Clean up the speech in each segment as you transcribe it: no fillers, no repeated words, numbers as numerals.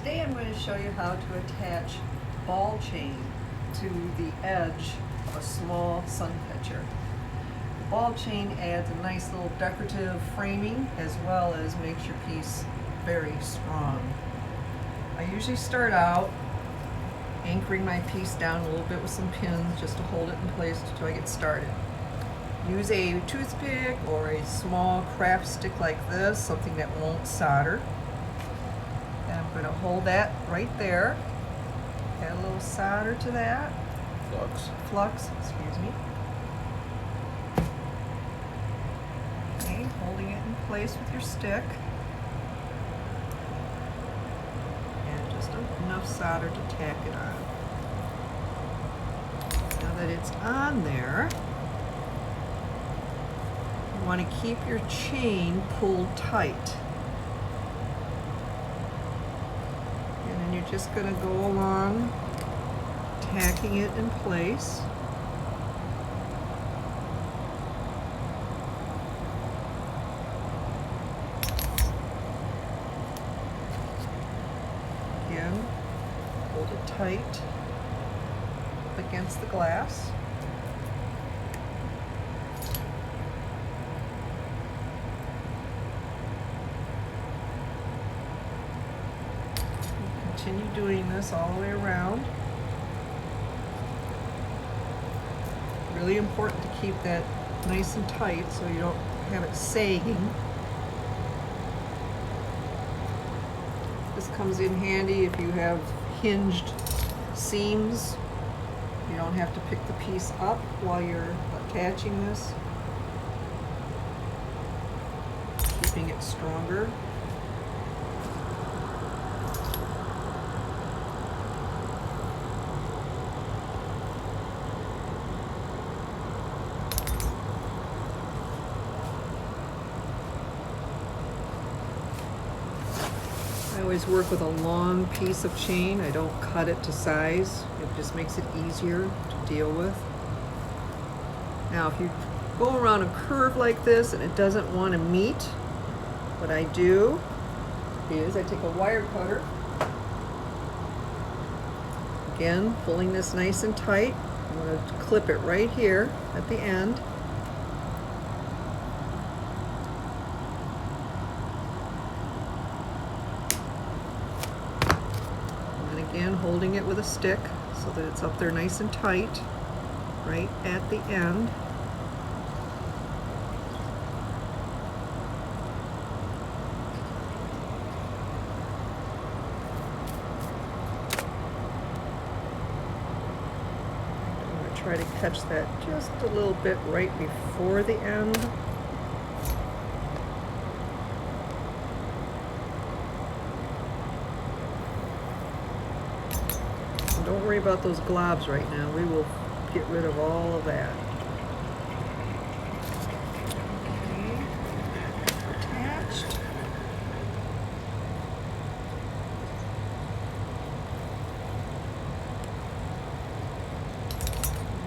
Today I'm going to show you how to attach ball chain to the edge of a small sun catcher. The ball chain adds a nice little decorative framing as well as makes your piece very strong. I usually start out anchoring my piece down a little bit with some pins just to hold it in place until I get started. Use a toothpick or a small craft stick like this, something that won't solder. And I'm going to hold that right there. Add a little solder to that. Flux, excuse me. Okay, holding it in place with your stick. And just enough solder to tack it on. Now that it's on there, you want to keep your chain pulled tight. And then you're just going to go along, tacking it in place. Again, hold it tight against the glass. Continue doing this all the way around. Really important to keep that nice and tight so you don't have it sagging. This comes in handy if you have hinged seams. You don't have to pick the piece up while you're attaching this. Keeping it stronger. I always work with a long piece of chain. I don't cut it to size. It just makes it easier to deal with. Now, if you go around a curve like this and it doesn't want to meet, what I do is I take a wire cutter, again, pulling this nice and tight. I'm going to clip it right here at the end. Again, holding it with a stick so that it's up there nice and tight, right at the end. I'm going to try to catch that just a little bit right before the end. Don't worry about those globs right now. We will get rid of all of that. Okay. Attached.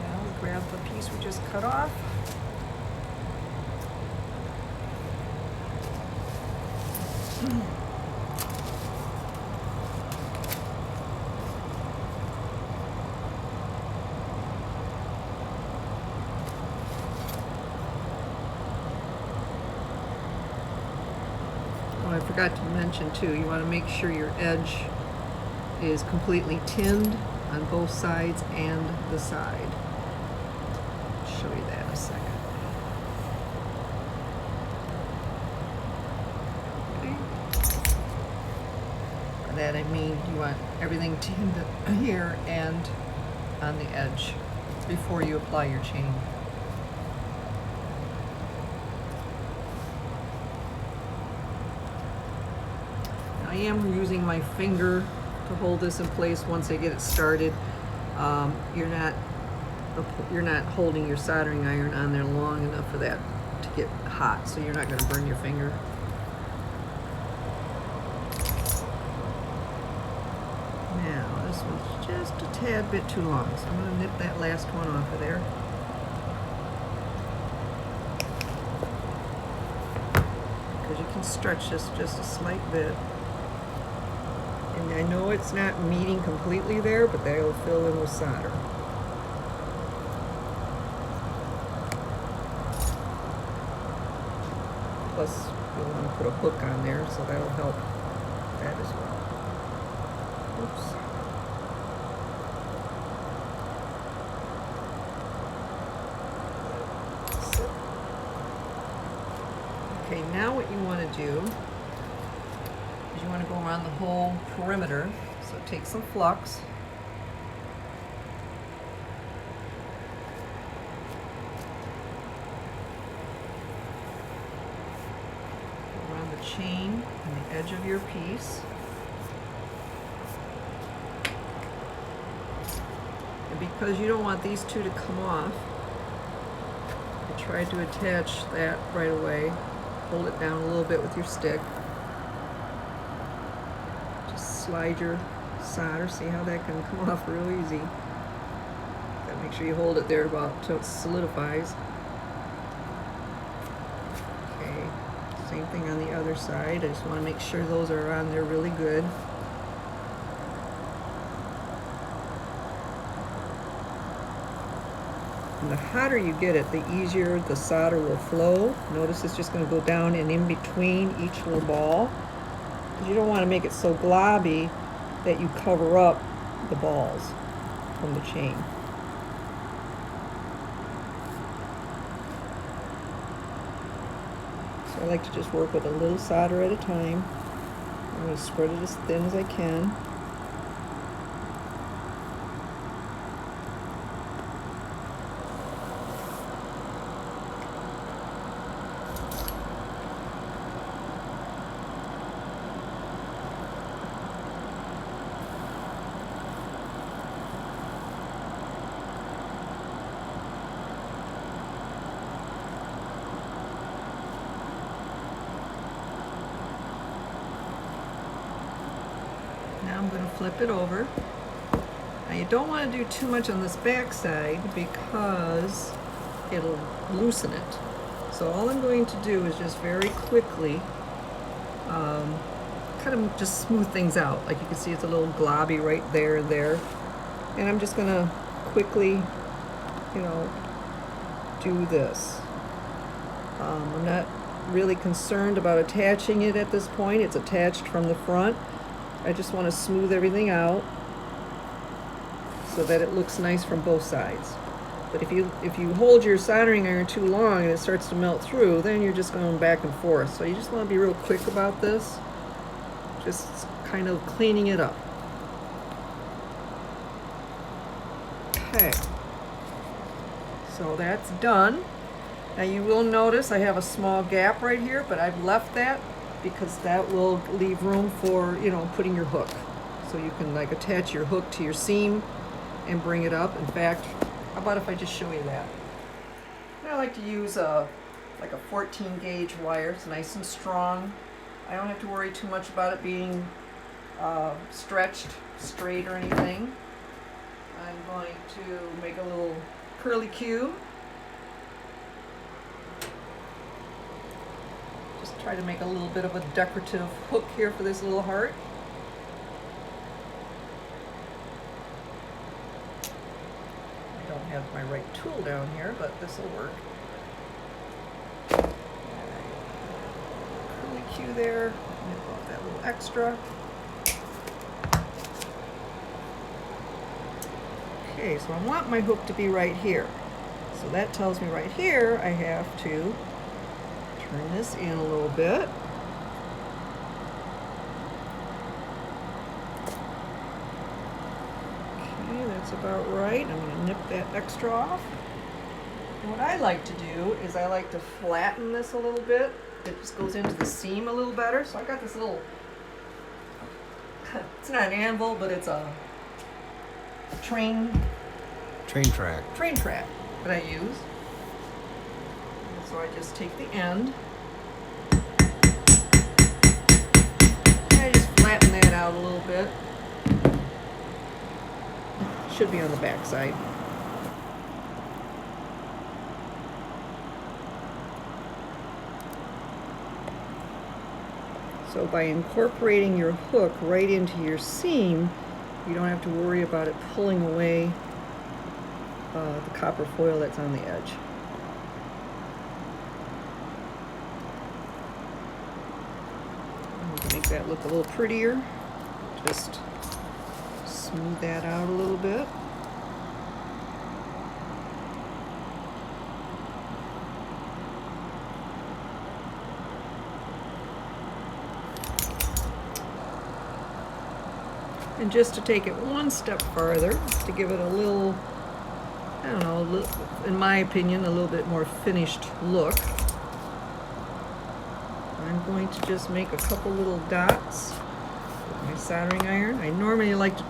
Now we grab the piece we just cut off. I forgot to mention too, you want to make sure your edge is completely tinned on both sides and the side. I'll show you that in a second. Okay. By that I mean you want everything tinned here and on the edge before you apply your chain. I am using my finger to hold this in place once I get it started. You're not holding your soldering iron on there long enough for that to get hot, so you're not going to burn your finger. Now this one's just a tad bit too long, so I'm going to nip that last one off of there. Because you can stretch this just a slight bit. And I know it's not meeting completely there, but that'll fill in with solder. Plus, you'll want to put a hook on there, so that'll help that as well. Oops. Okay, now what you want to do is you want to go around the whole perimeter. So take some flux. Go around the chain and the edge of your piece. And because you don't want these two to come off, I tried to attach that right away. Hold it down a little bit with your stick. Just slide your solder. See how that can come off real easy. Gotta make sure you hold it there about until it solidifies. Okay, same thing on the other side. I just want to make sure those are on there really good. And the hotter you get it, the easier the solder will flow. Notice it's just going to go down and in between each little ball. Because you don't want to make it so globby that you cover up the balls from the chain. So I like to just work with a little solder at a time. I'm going to spread it as thin as I can. Now I'm going to flip it over. Now you don't want to do too much on this back side because it'll loosen it. So all I'm going to do is just very quickly kind of just smooth things out. Like you can see it's a little globby right there and there. And I'm just going to quickly, do this. I'm not really concerned about attaching it at this point. It's attached from the front. I just want to smooth everything out so that it looks nice from both sides. But if you hold your soldering iron too long and it starts to melt through, then you're just going back and forth. So you just want to be real quick about this. Just kind of cleaning it up. Okay. So that's done. Now you will notice I have a small gap right here, but I've left that because that will leave room for, putting your hook. So you can attach your hook to your seam and bring it up. In fact, how about if I just show you that? I like to use a 14 gauge wire. It's nice and strong. I don't have to worry too much about it being stretched straight or anything. I'm going to make a little curly cue. Just try to make a little bit of a decorative hook here for this little heart. I don't have my right tool down here, but this will work. Curly cue there. Nip off that little extra. Okay, so I want my hook to be right here. So that tells me right here I have to turn this in a little bit. Okay, that's about right. I'm going to nip that extra off. And what I like to do is I like to flatten this a little bit. It just goes into the seam a little better. So I got this little, it's not an anvil, but it's a train track that I use. And so I just take the end and I just flatten that out a little bit. Should be on the back side. So by incorporating your hook right into your seam, you don't have to worry about it pulling away the copper foil that's on the edge. To make that look a little prettier, just smooth that out a little bit. And just to take it one step farther, to give it a little, I don't know, in my opinion, a little bit more finished look, I'm going to just make a couple little dots with my soldering iron. I normally like to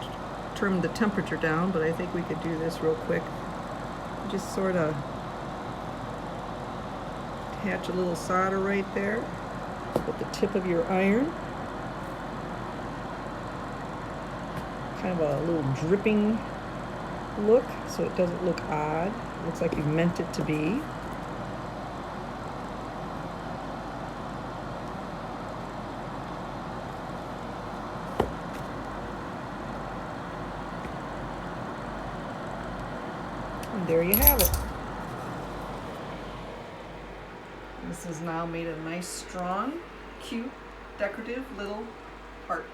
trim the temperature down, but I think we could do this real quick. Just sort of attach a little solder right there with the tip of your iron. Kind of a little dripping look, so it doesn't look odd. It looks like you meant it to be. And there you have it. This has now made a nice, strong, cute, decorative little heart.